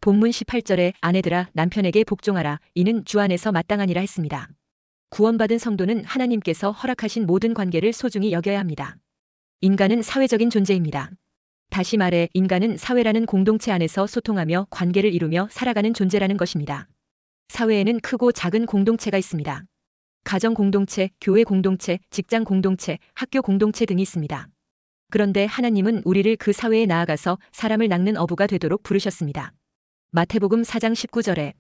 본문 18절에 아내들아 남편에게 복종하라. 이는 주 안에서 마땅하니라 했습니다. 구원받은 성도는 하나님께서 허락하신 모든 관계를 소중히 여겨야 합니다. 인간은 사회적인 존재입니다. 다시 말해 인간은 사회라는 공동체 안에서 소통하며 관계를 이루며 살아가는 존재라는 것입니다. 사회에는 크고 작은 공동체가 있습니다. 가정 공동체, 교회 공동체, 직장 공동체, 학교 공동체 등이 있습니다. 그런데 하나님은 우리를 그 사회에 나아가서 사람을 낚는 어부가 되도록 부르셨습니다. 마태복음 4장 19절에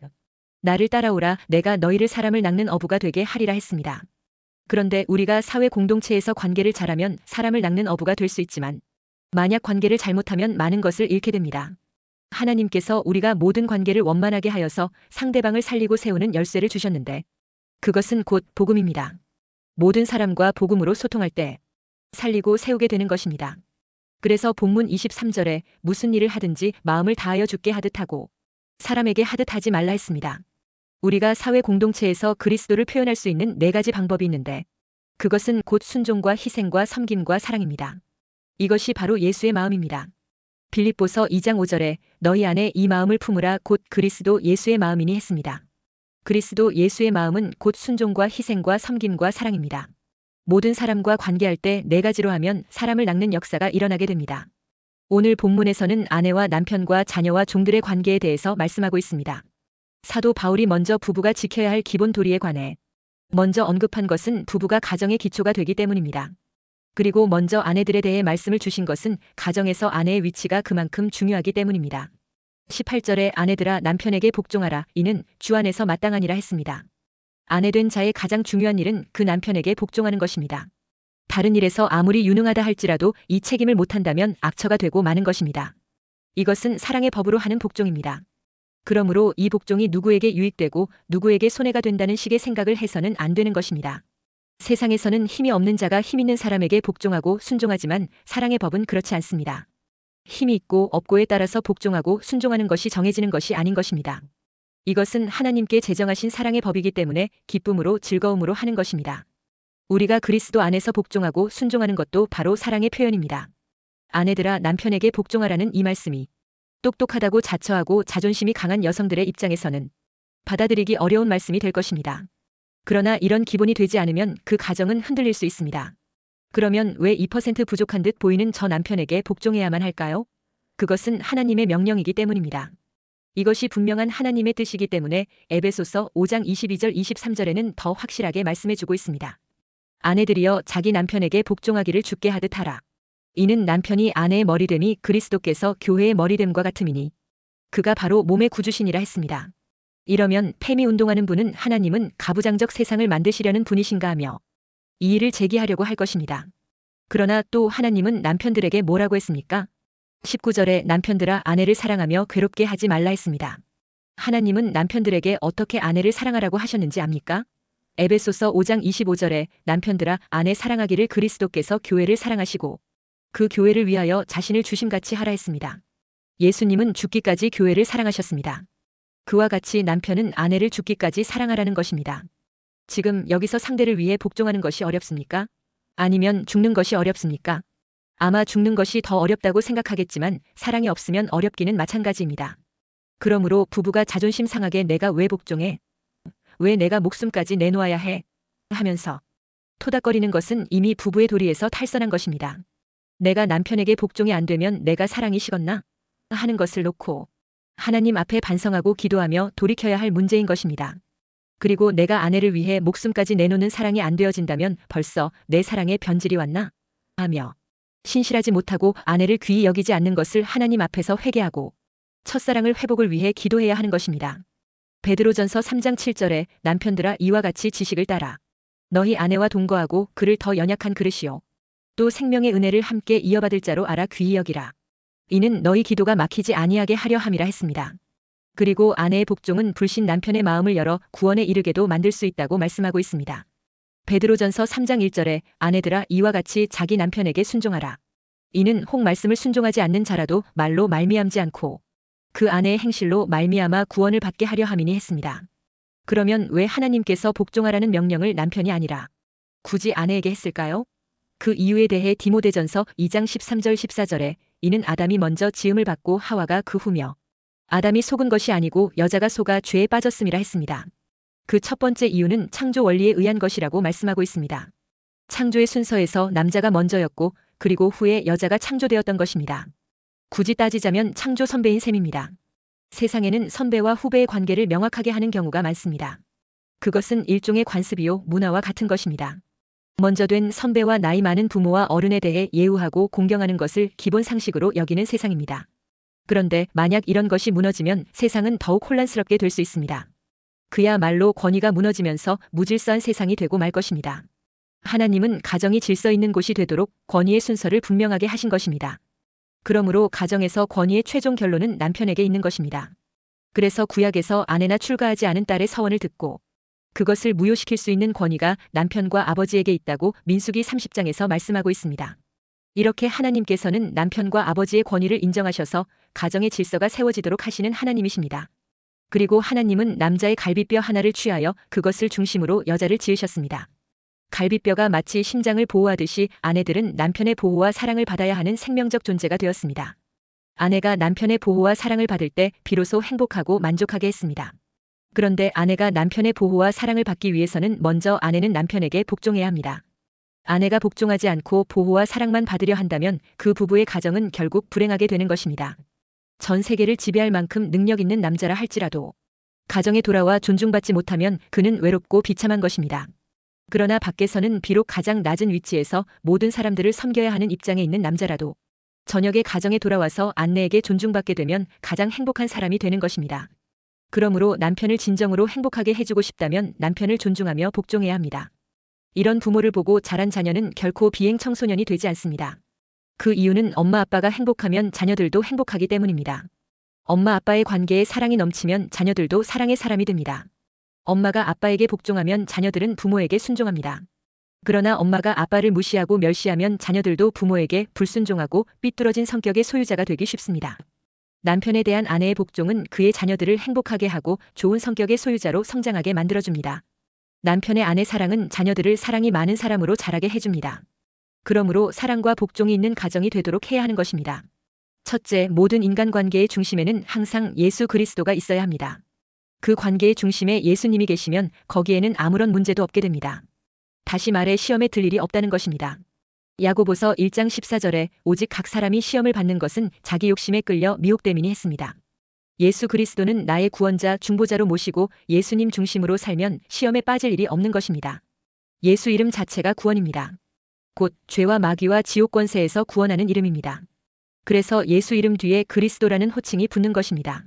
나를 따라오라 내가 너희를 사람을 낚는 어부가 되게 하리라 했습니다. 그런데 우리가 사회 공동체에서 관계를 잘하면 사람을 낚는 어부가 될 수 있지만 만약 관계를 잘못하면 많은 것을 잃게 됩니다. 하나님께서 우리가 모든 관계를 원만하게 하여서 상대방을 살리고 세우는 열쇠를 주셨는데 그것은 곧 복음입니다. 모든 사람과 복음으로 소통할 때 살리고 세우게 되는 것입니다. 그래서 본문 23절에 무슨 일을 하든지 마음을 다하여 주께 하듯 하고 사람에게 하듯 하지 말라 했습니다. 우리가 사회 공동체에서 그리스도를 표현할 수 있는 4가지 방법이 있는데 그것은 곧 순종과 희생과 섬김과 사랑입니다. 이것이 바로 예수의 마음입니다. 빌립보서 2장 5절에 너희 안에 이 마음을 품으라 곧 그리스도 예수의 마음이니 했습니다. 그리스도 예수의 마음은 곧 순종과 희생과 섬김과 사랑입니다. 모든 사람과 관계할 때 4가지로 하면 사람을 낚는 역사가 일어나게 됩니다. 오늘 본문에서는 아내와 남편과 자녀와 종들의 관계에 대해서 말씀하고 있습니다. 사도 바울이 먼저 부부가 지켜야 할 기본 도리에 관해 먼저 언급한 것은 부부가 가정의 기초가 되기 때문입니다. 그리고 먼저 아내들에 대해 말씀을 주신 것은 가정에서 아내의 위치가 그만큼 중요하기 때문입니다. 18절에 아내들아 남편에게 복종하라. 이는 주 안에서 마땅하니라 했습니다. 아내된 자의 가장 중요한 일은 그 남편에게 복종하는 것입니다. 다른 일에서 아무리 유능하다 할지라도 이 책임을 못한다면 악처가 되고 마는 것입니다. 이것은 사랑의 법으로 하는 복종입니다. 그러므로 이 복종이 누구에게 유익되고 누구에게 손해가 된다는 식의 생각을 해서는 안 되는 것입니다. 세상에서는 힘이 없는 자가 힘 있는 사람에게 복종하고 순종하지만 사랑의 법은 그렇지 않습니다. 힘이 있고 없고에 따라서 복종하고 순종하는 것이 정해지는 것이 아닌 것입니다. 이것은 하나님께 제정하신 사랑의 법이기 때문에 기쁨으로 즐거움으로 하는 것입니다. 우리가 그리스도 안에서 복종하고 순종하는 것도 바로 사랑의 표현입니다. 아내들아 남편에게 복종하라는 이 말씀이 똑똑하다고 자처하고 자존심이 강한 여성들의 입장에서는 받아들이기 어려운 말씀이 될 것입니다. 그러나 이런 기본이 되지 않으면 그 가정은 흔들릴 수 있습니다. 그러면 왜 2% 부족한 듯 보이는 저 남편에게 복종해야만 할까요? 그것은 하나님의 명령이기 때문입니다. 이것이 분명한 하나님의 뜻이기 때문에 에베소서 5장 22절 23절에는 더 확실하게 말씀해주고 있습니다. 아내들이여 자기 남편에게 복종하기를 주께 하듯 하라. 이는 남편이 아내의 머리됨이 그리스도께서 교회의 머리됨과 같음이니 그가 바로 몸의 구주시니라 했습니다. 이러면 폐미 운동하는 분은 하나님은 가부장적 세상을 만드시려는 분이신가 하며 이 일을 제기하려고 할 것입니다. 그러나 또 하나님은 남편들에게 뭐라고 했습니까? 19절에 남편들아 아내를 사랑하며 괴롭게 하지 말라 했습니다. 하나님은 남편들에게 어떻게 아내를 사랑하라고 하셨는지 압니까? 에베소서 5장 25절에 남편들아 아내 사랑하기를 그리스도께서 교회를 사랑하시고 그 교회를 위하여 자신을 주심같이 하라 했습니다. 예수님은 죽기까지 교회를 사랑하셨습니다. 그와 같이 남편은 아내를 죽기까지 사랑하라는 것입니다. 지금 여기서 상대를 위해 복종하는 것이 어렵습니까? 아니면 죽는 것이 어렵습니까? 아마 죽는 것이 더 어렵다고 생각하겠지만 사랑이 없으면 어렵기는 마찬가지입니다. 그러므로 부부가 자존심 상하게 내가 왜 복종해? 왜 내가 목숨까지 내놓아야 해? 하면서 토닥거리는 것은 이미 부부의 도리에서 탈선한 것입니다. 내가 남편에게 복종이 안 되면 내가 사랑이 식었나? 하는 것을 놓고 하나님 앞에 반성하고 기도하며 돌이켜야 할 문제인 것입니다. 그리고 내가 아내를 위해 목숨까지 내놓는 사랑이 안 되어진다면 벌써 내 사랑에 변질이 왔나? 하며 신실하지 못하고 아내를 귀히 여기지 않는 것을 하나님 앞에서 회개하고 첫사랑을 회복을 위해 기도해야 하는 것입니다. 베드로전서 3장 7절에 남편들아 이와 같이 지식을 따라 너희 아내와 동거하고 그를 더 연약한 그릇이요 또 생명의 은혜를 함께 이어받을 자로 알아 귀히 여기라. 이는 너희 기도가 막히지 아니하게 하려 함이라 했습니다. 그리고 아내의 복종은 불신 남편의 마음을 열어 구원에 이르게도 만들 수 있다고 말씀하고 있습니다. 베드로전서 3장 1절에 아내들아 이와 같이 자기 남편에게 순종하라. 이는 혹 말씀을 순종하지 않는 자라도 말로 말미암지 않고 그 아내의 행실로 말미암아 구원을 받게 하려 함이니 했습니다. 그러면 왜 하나님께서 복종하라는 명령을 남편이 아니라 굳이 아내에게 했을까요? 그 이유에 대해 디모데전서 2장 13절 14절에 이는 아담이 먼저 지음을 받고 하와가 그 후며 아담이 속은 것이 아니고 여자가 속아 죄에 빠졌음이라 했습니다. 그 첫 번째 이유는 창조 원리에 의한 것이라고 말씀하고 있습니다. 창조의 순서에서 남자가 먼저였고 그리고 후에 여자가 창조되었던 것입니다. 굳이 따지자면 창조 선배인 셈입니다. 세상에는 선배와 후배의 관계를 명확하게 하는 경우가 많습니다. 그것은 일종의 관습이요 문화와 같은 것입니다. 먼저 된 선배와 나이 많은 부모와 어른에 대해 예우하고 공경하는 것을 기본 상식으로 여기는 세상입니다. 그런데 만약 이런 것이 무너지면 세상은 더욱 혼란스럽게 될 수 있습니다. 그야말로 권위가 무너지면서 무질서한 세상이 되고 말 것입니다. 하나님은 가정이 질서 있는 곳이 되도록 권위의 순서를 분명하게 하신 것입니다. 그러므로 가정에서 권위의 최종 결론은 남편에게 있는 것입니다. 그래서 구약에서 아내나 출가하지 않은 딸의 서원을 듣고 그것을 무효시킬 수 있는 권위가 남편과 아버지에게 있다고 민수기 30장에서 말씀하고 있습니다. 이렇게 하나님께서는 남편과 아버지의 권위를 인정하셔서 가정의 질서가 세워지도록 하시는 하나님이십니다. 그리고 하나님은 남자의 갈비뼈 하나를 취하여 그것을 중심으로 여자를 지으셨습니다. 갈비뼈가 마치 심장을 보호하듯이 아내들은 남편의 보호와 사랑을 받아야 하는 생명적 존재가 되었습니다. 아내가 남편의 보호와 사랑을 받을 때 비로소 행복하고 만족하게 했습니다. 그런데 아내가 남편의 보호와 사랑을 받기 위해서는 먼저 아내는 남편에게 복종해야 합니다. 아내가 복종하지 않고 보호와 사랑만 받으려 한다면 그 부부의 가정은 결국 불행하게 되는 것입니다. 전 세계를 지배할 만큼 능력 있는 남자라 할지라도 가정에 돌아와 존중받지 못하면 그는 외롭고 비참한 것입니다. 그러나 밖에서는 비록 가장 낮은 위치에서 모든 사람들을 섬겨야 하는 입장에 있는 남자라도 저녁에 가정에 돌아와서 아내에게 존중받게 되면 가장 행복한 사람이 되는 것입니다. 그러므로 남편을 진정으로 행복하게 해주고 싶다면 남편을 존중하며 복종해야 합니다. 이런 부모를 보고 자란 자녀는 결코 비행 청소년이 되지 않습니다. 그 이유는 엄마 아빠가 행복하면 자녀들도 행복하기 때문입니다. 엄마 아빠의 관계에 사랑이 넘치면 자녀들도 사랑의 사람이 됩니다. 엄마가 아빠에게 복종하면 자녀들은 부모에게 순종합니다. 그러나 엄마가 아빠를 무시하고 멸시하면 자녀들도 부모에게 불순종하고 삐뚤어진 성격의 소유자가 되기 쉽습니다. 남편에 대한 아내의 복종은 그의 자녀들을 행복하게 하고 좋은 성격의 소유자로 성장하게 만들어줍니다. 남편의 아내 사랑은 자녀들을 사랑이 많은 사람으로 자라게 해줍니다. 그러므로 사랑과 복종이 있는 가정이 되도록 해야 하는 것입니다. 첫째, 모든 인간관계의 중심에는 항상 예수 그리스도가 있어야 합니다. 그 관계의 중심에 예수님이 계시면 거기에는 아무런 문제도 없게 됩니다. 다시 말해 시험에 들 일이 없다는 것입니다. 야고보서 1장 14절에 오직 각 사람이 시험을 받는 것은 자기 욕심에 끌려 미혹됨이니 했습니다. 예수 그리스도는 나의 구원자 중보자로 모시고 예수님 중심으로 살면 시험에 빠질 일이 없는 것입니다. 예수 이름 자체가 구원입니다. 곧 죄와 마귀와 지옥 권세에서 구원하는 이름입니다. 그래서 예수 이름 뒤에 그리스도라는 호칭이 붙는 것입니다.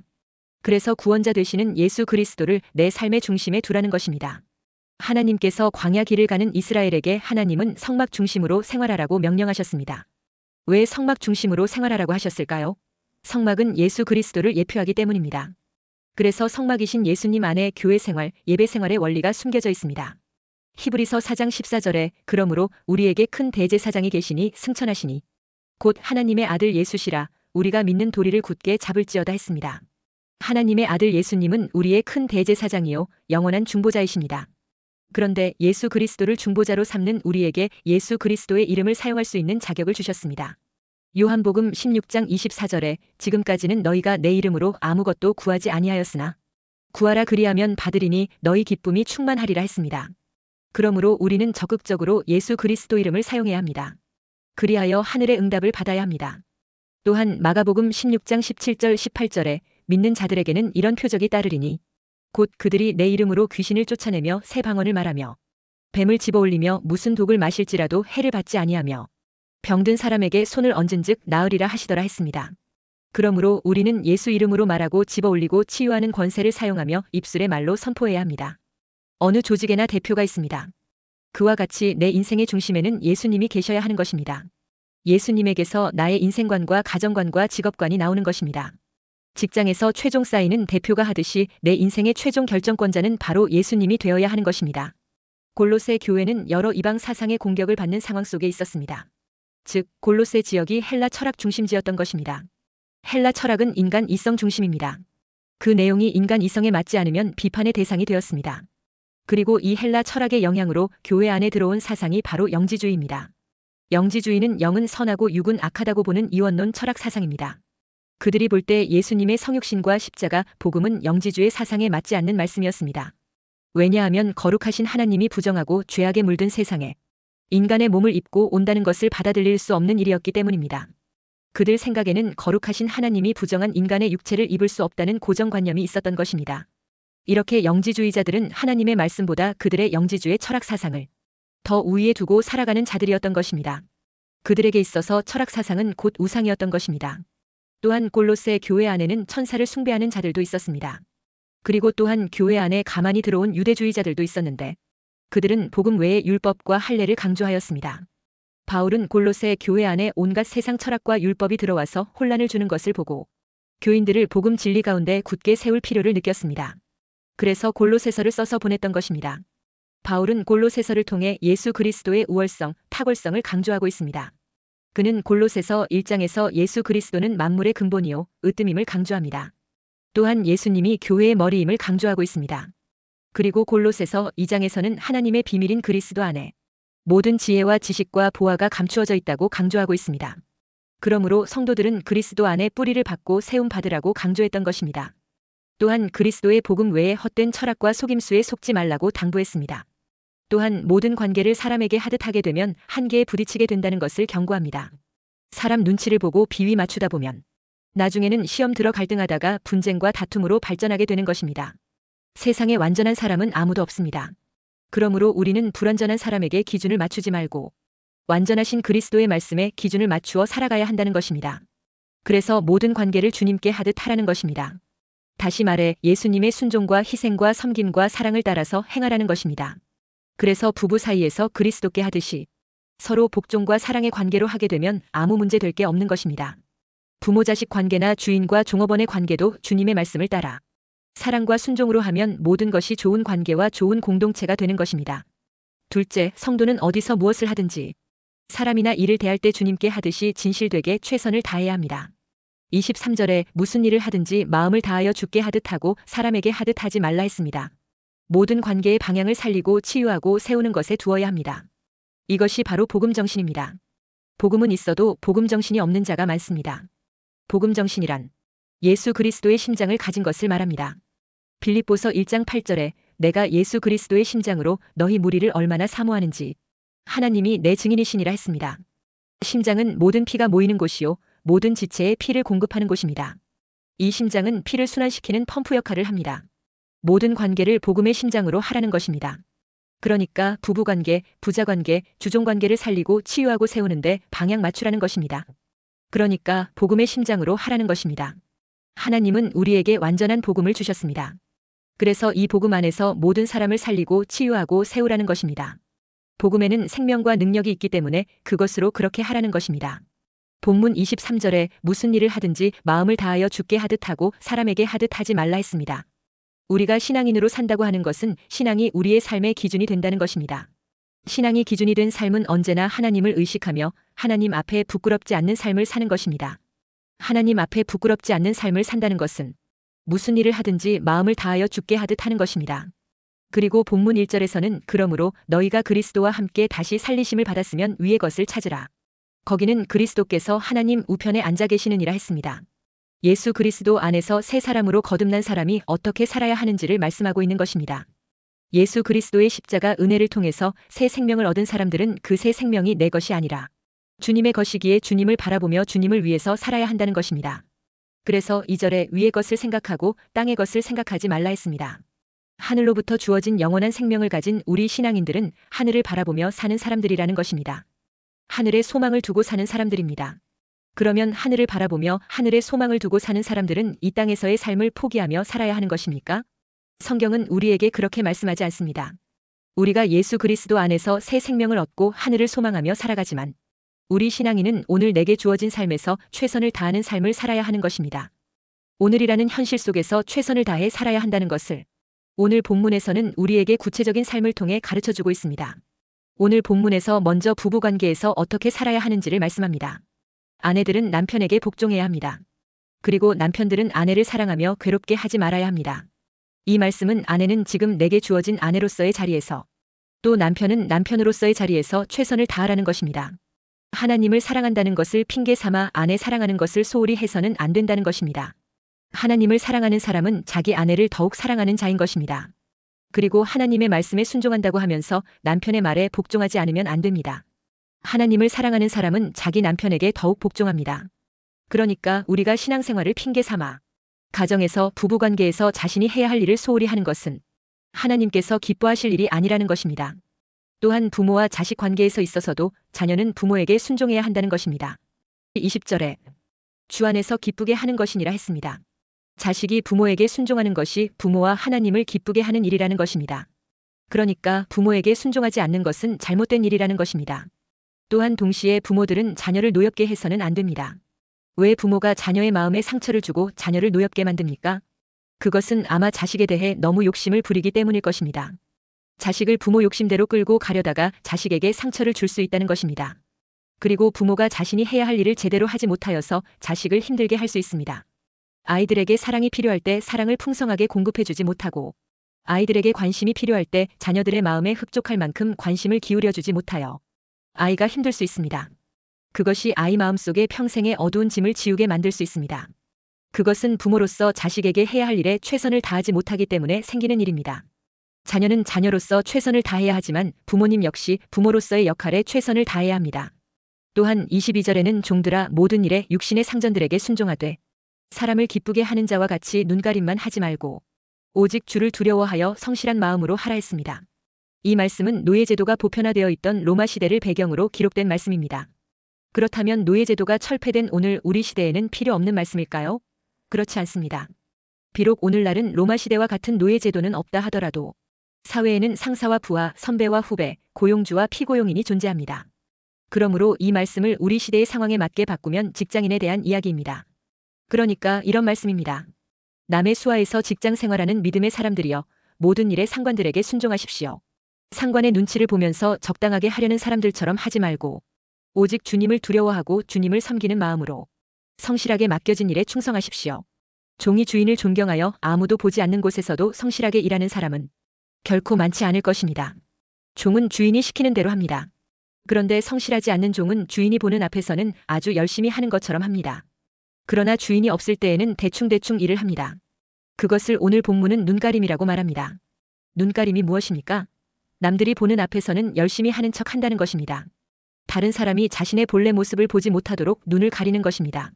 그래서 구원자 되시는 예수 그리스도를 내 삶의 중심에 두라는 것입니다. 하나님께서 광야 길을 가는 이스라엘에게 하나님은 성막 중심으로 생활하라고 명령하셨습니다. 왜 성막 중심으로 생활하라고 하셨을까요? 성막은 예수 그리스도를 예표하기 때문입니다. 그래서 성막이신 예수님 안에 교회 생활, 예배 생활의 원리가 숨겨져 있습니다. 히브리서 4장 14절에 그러므로 우리에게 큰 대제사장이 계시니 승천하시니 곧 하나님의 아들 예수시라 우리가 믿는 도리를 굳게 잡을지어다 했습니다. 하나님의 아들 예수님은 우리의 큰 대제사장이요 영원한 중보자이십니다. 그런데 예수 그리스도를 중보자로 삼는 우리에게 예수 그리스도의 이름을 사용할 수 있는 자격을 주셨습니다. 요한복음 16장 24절에 지금까지는 너희가 내 이름으로 아무것도 구하지 아니하였으나 구하라 그리하면 받으리니 너희 기쁨이 충만하리라 했습니다. 그러므로 우리는 적극적으로 예수 그리스도 이름을 사용해야 합니다. 그리하여 하늘의 응답을 받아야 합니다. 또한 마가복음 16장 17절 18절에 믿는 자들에게는 이런 표적이 따르리니 곧 그들이 내 이름으로 귀신을 쫓아내며 새 방언을 말하며 뱀을 집어올리며 무슨 독을 마실지라도 해를 받지 아니하며 병든 사람에게 손을 얹은즉 나으리라 하시더라 했습니다. 그러므로 우리는 예수 이름으로 말하고 집어올리고 치유하는 권세를 사용하며 입술의 말로 선포해야 합니다. 어느 조직에나 대표가 있습니다. 그와 같이 내 인생의 중심에는 예수님이 계셔야 하는 것입니다. 예수님에게서 나의 인생관과 가정관과 직업관이 나오는 것입니다. 직장에서 최종 사인은 대표가 하듯이 내 인생의 최종 결정권자는 바로 예수님이 되어야 하는 것입니다. 골로새 교회는 여러 이방 사상의 공격을 받는 상황 속에 있었습니다. 즉 골로새 지역이 헬라 철학 중심지였던 것입니다. 헬라 철학은 인간 이성 중심입니다. 그 내용이 인간 이성에 맞지 않으면 비판의 대상이 되었습니다. 그리고 이 헬라 철학의 영향으로 교회 안에 들어온 사상이 바로 영지주의입니다. 영지주의는 영은 선하고 육은 악하다고 보는 이원론 철학 사상입니다. 그들이 볼 때 예수님의 성육신과 십자가, 복음은 영지주의 사상에 맞지 않는 말씀이었습니다. 왜냐하면 거룩하신 하나님이 부정하고 죄악에 물든 세상에 인간의 몸을 입고 온다는 것을 받아들일 수 없는 일이었기 때문입니다. 그들 생각에는 거룩하신 하나님이 부정한 인간의 육체를 입을 수 없다는 고정관념이 있었던 것입니다. 이렇게 영지주의자들은 하나님의 말씀보다 그들의 영지주의 철학 사상을 더 우위에 두고 살아가는 자들이었던 것입니다. 그들에게 있어서 철학 사상은 곧 우상이었던 것입니다. 또한 골로새 교회 안에는 천사를 숭배하는 자들도 있었습니다. 그리고 또한 교회 안에 가만히 들어온 유대주의자들도 있었는데 그들은 복음 외의 율법과 할례를 강조하였습니다. 바울은 골로새 교회 안에 온갖 세상 철학과 율법이 들어와서 혼란을 주는 것을 보고 교인들을 복음 진리 가운데 굳게 세울 필요를 느꼈습니다. 그래서 골로새서를 써서 보냈던 것입니다. 바울은 골로새서를 통해 예수 그리스도의 우월성, 탁월성을 강조하고 있습니다. 그는 골로새서 1장에서 예수 그리스도는 만물의 근본이요 으뜸임을 강조합니다. 또한 예수님이 교회의 머리임을 강조하고 있습니다. 그리고 골로새서 2장에서는 하나님의 비밀인 그리스도 안에 모든 지혜와 지식과 보화가 감추어져 있다고 강조하고 있습니다. 그러므로 성도들은 그리스도 안에 뿌리를 받고 세움 받으라고 강조했던 것입니다. 또한 그리스도의 복음 외에 헛된 철학과 속임수에 속지 말라고 당부했습니다. 또한 모든 관계를 사람에게 하듯 하게 되면 한계에 부딪히게 된다는 것을 경고합니다. 사람 눈치를 보고 비위 맞추다 보면 나중에는 시험 들어 갈등하다가 분쟁과 다툼으로 발전하게 되는 것입니다. 세상에 완전한 사람은 아무도 없습니다. 그러므로 우리는 불완전한 사람에게 기준을 맞추지 말고 완전하신 그리스도의 말씀에 기준을 맞추어 살아가야 한다는 것입니다. 그래서 모든 관계를 주님께 하듯 하라는 것입니다. 다시 말해 예수님의 순종과 희생과 섬김과 사랑을 따라서 행하라는 것입니다. 그래서 부부 사이에서 그리스도께 하듯이 서로 복종과 사랑의 관계로 하게 되면 아무 문제 될 게 없는 것입니다. 부모 자식 관계나 주인과 종업원의 관계도 주님의 말씀을 따라 사랑과 순종으로 하면 모든 것이 좋은 관계와 좋은 공동체가 되는 것입니다. 둘째, 성도는 어디서 무엇을 하든지 사람이나 일을 대할 때 주님께 하듯이 진실되게 최선을 다해야 합니다. 23절에 무슨 일을 하든지 마음을 다하여 주께 하듯 하고 사람에게 하듯 하지 말라 했습니다. 모든 관계의 방향을 살리고 치유하고 세우는 것에 두어야 합니다. 이것이 바로 복음 정신입니다. 복음은 있어도 복음 정신이 없는 자가 많습니다. 복음 정신이란 예수 그리스도의 심장을 가진 것을 말합니다. 빌립보서 1장 8절에 내가 예수 그리스도의 심장으로 너희 무리를 얼마나 사모하는지 하나님이 내 증인이시니라 했습니다. 심장은 모든 피가 모이는 곳이요 모든 지체에 피를 공급하는 곳입니다. 이 심장은 피를 순환시키는 펌프 역할을 합니다. 모든 관계를 복음의 심장으로 하라는 것입니다. 그러니까 부부관계, 부자관계, 주종관계를 살리고 치유하고 세우는데 방향 맞추라는 것입니다. 그러니까 복음의 심장으로 하라는 것입니다. 하나님은 우리에게 완전한 복음을 주셨습니다. 그래서 이 복음 안에서 모든 사람을 살리고 치유하고 세우라는 것입니다. 복음에는 생명과 능력이 있기 때문에 그것으로 그렇게 하라는 것입니다. 본문 23절에 무슨 일을 하든지 마음을 다하여 주께 하듯 하고 사람에게 하듯 하지 말라 했습니다. 우리가 신앙인으로 산다고 하는 것은 신앙이 우리의 삶의 기준이 된다는 것입니다. 신앙이 기준이 된 삶은 언제나 하나님을 의식하며 하나님 앞에 부끄럽지 않는 삶을 사는 것입니다. 하나님 앞에 부끄럽지 않는 삶을 산다는 것은 무슨 일을 하든지 마음을 다하여 주께 하듯 하는 것입니다. 그리고 본문 1절에서는 그러므로 너희가 그리스도와 함께 다시 살리심을 받았으면 위의 것을 찾으라. 거기는 그리스도께서 하나님 우편에 앉아 계시느니라 했습니다. 예수 그리스도 안에서 새 사람으로 거듭난 사람이 어떻게 살아야 하는지를 말씀하고 있는 것입니다. 예수 그리스도의 십자가 은혜를 통해서 새 생명을 얻은 사람들은 그 새 생명이 내 것이 아니라 주님의 것이기에 주님을 바라보며 주님을 위해서 살아야 한다는 것입니다. 그래서 2절에 위의 것을 생각하고 땅의 것을 생각하지 말라 했습니다. 하늘로부터 주어진 영원한 생명을 가진 우리 신앙인들은 하늘을 바라보며 사는 사람들이라는 것입니다. 하늘에 소망을 두고 사는 사람들입니다. 그러면 하늘을 바라보며 하늘에 소망을 두고 사는 사람들은 이 땅에서의 삶을 포기하며 살아야 하는 것입니까? 성경은 우리에게 그렇게 말씀하지 않습니다. 우리가 예수 그리스도 안에서 새 생명을 얻고 하늘을 소망하며 살아가지만 우리 신앙인은 오늘 내게 주어진 삶에서 최선을 다하는 삶을 살아야 하는 것입니다. 오늘이라는 현실 속에서 최선을 다해 살아야 한다는 것을 오늘 본문에서는 우리에게 구체적인 삶을 통해 가르쳐주고 있습니다. 오늘 본문에서 먼저 부부관계에서 어떻게 살아야 하는지를 말씀합니다. 아내들은 남편에게 복종해야 합니다. 그리고 남편들은 아내를 사랑하며 괴롭게 하지 말아야 합니다. 이 말씀은 아내는 지금 내게 주어진 아내로서의 자리에서 또 남편은 남편으로서의 자리에서 최선을 다하라는 것입니다. 하나님을 사랑한다는 것을 핑계 삼아 아내 사랑하는 것을 소홀히 해서는 안 된다는 것입니다. 하나님을 사랑하는 사람은 자기 아내를 더욱 사랑하는 자인 것입니다. 그리고 하나님의 말씀에 순종한다고 하면서 남편의 말에 복종하지 않으면 안 됩니다. 하나님을 사랑하는 사람은 자기 남편에게 더욱 복종합니다. 그러니까 우리가 신앙생활을 핑계 삼아 가정에서 부부관계에서 자신이 해야 할 일을 소홀히 하는 것은 하나님께서 기뻐하실 일이 아니라는 것입니다. 또한 부모와 자식 관계에서 있어서도 자녀는 부모에게 순종해야 한다는 것입니다. 20절에 주 안에서 기쁘게 하는 것이니라 했습니다. 자식이 부모에게 순종하는 것이 부모와 하나님을 기쁘게 하는 일이라는 것입니다. 그러니까 부모에게 순종하지 않는 것은 잘못된 일이라는 것입니다. 또한 동시에 부모들은 자녀를 노엽게 해서는 안 됩니다. 왜 부모가 자녀의 마음에 상처를 주고 자녀를 노엽게 만듭니까? 그것은 아마 자식에 대해 너무 욕심을 부리기 때문일 것입니다. 자식을 부모 욕심대로 끌고 가려다가 자식에게 상처를 줄 수 있다는 것입니다. 그리고 부모가 자신이 해야 할 일을 제대로 하지 못하여서 자식을 힘들게 할 수 있습니다. 아이들에게 사랑이 필요할 때 사랑을 풍성하게 공급해주지 못하고 아이들에게 관심이 필요할 때 자녀들의 마음에 흡족할 만큼 관심을 기울여주지 못하여 아이가 힘들 수 있습니다. 그것이 아이 마음속에 평생의 어두운 짐을 지우게 만들 수 있습니다. 그것은 부모로서 자식에게 해야 할 일에 최선을 다하지 못하기 때문에 생기는 일입니다. 자녀는 자녀로서 최선을 다해야 하지만 부모님 역시 부모로서의 역할에 최선을 다해야 합니다. 또한 22절에는 종들아 모든 일에 육신의 상전들에게 순종하되 사람을 기쁘게 하는 자와 같이 눈가림만 하지 말고 오직 주를 두려워하여 성실한 마음으로 하라 했습니다. 이 말씀은 노예제도가 보편화되어 있던 로마 시대를 배경으로 기록된 말씀입니다. 그렇다면 노예제도가 철폐된 오늘 우리 시대에는 필요 없는 말씀일까요? 그렇지 않습니다. 비록 오늘날은 로마 시대와 같은 노예제도는 없다 하더라도 사회에는 상사와 부하, 선배와 후배, 고용주와 피고용인이 존재합니다. 그러므로 이 말씀을 우리 시대의 상황에 맞게 바꾸면 직장인에 대한 이야기입니다. 그러니까 이런 말씀입니다. 남의 수하에서 직장 생활하는 믿음의 사람들이여 모든 일에 상관들에게 순종하십시오. 상관의 눈치를 보면서 적당하게 하려는 사람들처럼 하지 말고 오직 주님을 두려워하고 주님을 섬기는 마음으로 성실하게 맡겨진 일에 충성하십시오. 종이 주인을 존경하여 아무도 보지 않는 곳에서도 성실하게 일하는 사람은 결코 많지 않을 것입니다. 종은 주인이 시키는 대로 합니다. 그런데 성실하지 않는 종은 주인이 보는 앞에서는 아주 열심히 하는 것처럼 합니다. 그러나 주인이 없을 때에는 대충대충 일을 합니다. 그것을 오늘 본문은 눈가림이라고 말합니다. 눈가림이 무엇입니까? 남들이 보는 앞에서는 열심히 하는 척 한다는 것입니다. 다른 사람이 자신의 본래 모습을 보지 못하도록 눈을 가리는 것입니다.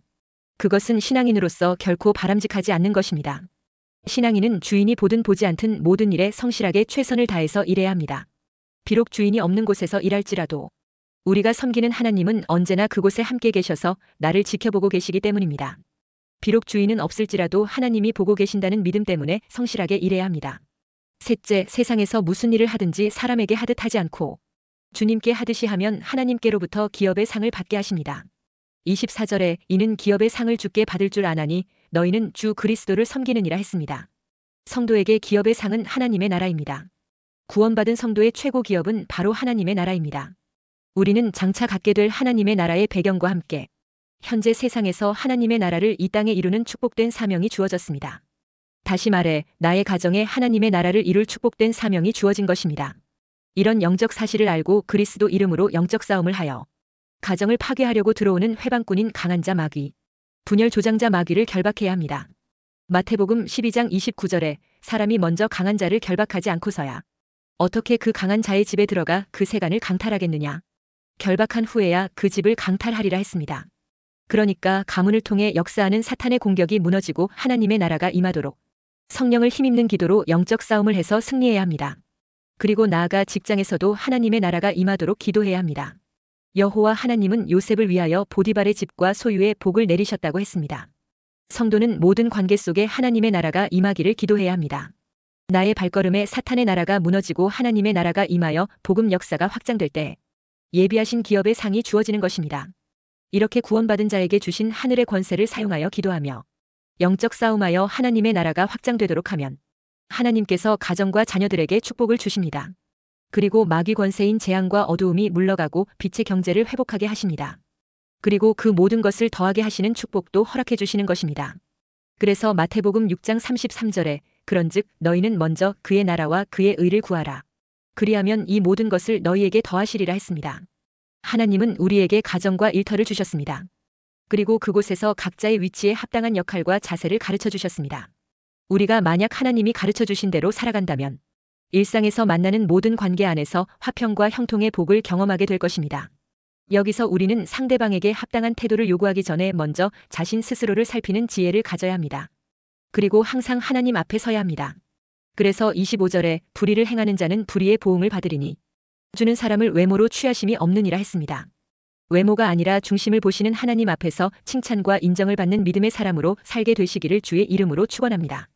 그것은 신앙인으로서 결코 바람직하지 않는 것입니다. 신앙인은 주인이 보든 보지 않든 모든 일에 성실하게 최선을 다해서 일해야 합니다. 비록 주인이 없는 곳에서 일할지라도 우리가 섬기는 하나님은 언제나 그곳에 함께 계셔서 나를 지켜보고 계시기 때문입니다. 비록 주인은 없을지라도 하나님이 보고 계신다는 믿음 때문에 성실하게 일해야 합니다. 셋째, 세상에서 무슨 일을 하든지 사람에게 하듯 하지 않고 주님께 하듯이 하면 하나님께로부터 기업의 상을 받게 하십니다. 24절에 이는 기업의 상을 주께 받을 줄 아나니 너희는 주 그리스도를 섬기느니라 했습니다. 성도에게 기업의 상은 하나님의 나라입니다. 구원받은 성도의 최고 기업은 바로 하나님의 나라입니다. 우리는 장차 갖게 될 하나님의 나라의 배경과 함께 현재 세상에서 하나님의 나라를 이 땅에 이루는 축복된 사명이 주어졌습니다. 다시 말해 나의 가정에 하나님의 나라를 이룰 축복된 사명이 주어진 것입니다. 이런 영적 사실을 알고 그리스도 이름으로 영적 싸움을 하여 가정을 파괴하려고 들어오는 회방꾼인 강한 자 마귀, 분열 조장자 마귀를 결박해야 합니다. 마태복음 12장 29절에 사람이 먼저 강한 자를 결박하지 않고서야 어떻게 그 강한 자의 집에 들어가 그 세간을 강탈하겠느냐. 결박한 후에야 그 집을 강탈하리라 했습니다. 그러니까 가문을 통해 역사하는 사탄의 공격이 무너지고 하나님의 나라가 임하도록 성령을 힘입는 기도로 영적 싸움을 해서 승리해야 합니다. 그리고 나아가 직장에서도 하나님의 나라가 임하도록 기도해야 합니다. 여호와 하나님은 요셉을 위하여 보디발의 집과 소유의 복을 내리셨다고 했습니다. 성도는 모든 관계 속에 하나님의 나라가 임하기를 기도해야 합니다. 나의 발걸음에 사탄의 나라가 무너지고 하나님의 나라가 임하여 복음 역사가 확장될 때 예비하신 기업의 상이 주어지는 것입니다. 이렇게 구원받은 자에게 주신 하늘의 권세를 사용하여 기도하며 영적 싸움하여 하나님의 나라가 확장되도록 하면 하나님께서 가정과 자녀들에게 축복을 주십니다. 그리고 마귀 권세인 재앙과 어두움이 물러가고 빛의 경제를 회복하게 하십니다. 그리고 그 모든 것을 더하게 하시는 축복도 허락해 주시는 것입니다. 그래서 마태복음 6장 33절에 그런즉 너희는 먼저 그의 나라와 그의 의를 구하라. 그리하면 이 모든 것을 너희에게 더하시리라 했습니다. 하나님은 우리에게 가정과 일터를 주셨습니다. 그리고 그곳에서 각자의 위치에 합당한 역할과 자세를 가르쳐 주셨습니다. 우리가 만약 하나님이 가르쳐 주신 대로 살아간다면 일상에서 만나는 모든 관계 안에서 화평과 형통의 복을 경험하게 될 것입니다. 여기서 우리는 상대방에게 합당한 태도를 요구하기 전에 먼저 자신 스스로를 살피는 지혜를 가져야 합니다. 그리고 항상 하나님 앞에 서야 합니다. 그래서 25절에 불의를 행하는 자는 불의의 보응을 받으리니 주는 사람을 외모로 취하심이 없느니라 했습니다. 외모가 아니라 중심을 보시는 하나님 앞에서 칭찬과 인정을 받는 믿음의 사람으로 살게 되시기를 주의 이름으로 축원합니다.